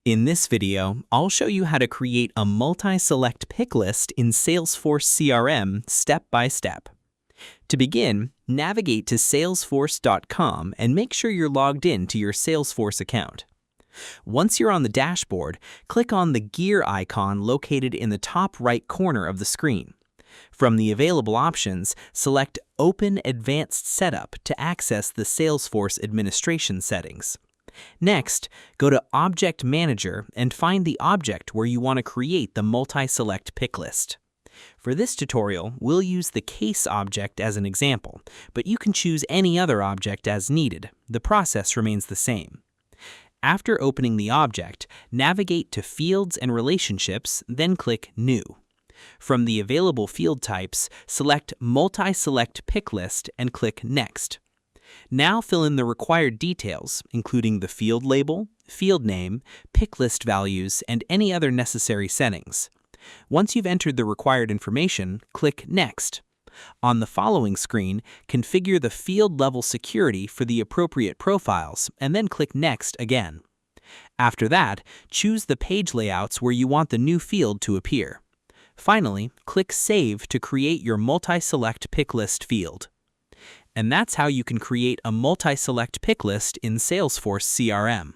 In this video, I'll show you how to create a multi-select pick list in Salesforce CRM step by step. To begin, navigate to salesforce.com and make sure you're logged in to your Salesforce account. Once you're on the dashboard, click on the gear icon located in the top right corner of the screen. From the available options, select Open Advanced Setup to access the Salesforce administration settings. Next, go to Object Manager and find the object where you want to create the multi-select pick list. For this tutorial, we'll use the case object as an example, but you can choose any other object as needed. The process remains the same. After opening the object, navigate to Fields and Relationships, then click New. From the available field types, select Multi-Select Pick List and click Next. Now fill in the required details, including the field label, field name, pick list values, and any other necessary settings. Once you've entered the required information, click Next. On the following screen, configure the field level security for the appropriate profiles, and then click Next again. After that, choose the page layouts where you want the new field to appear. Finally, click Save to create your multi-select pick list field. And that's how you can create a multi-select pick list in Salesforce CRM.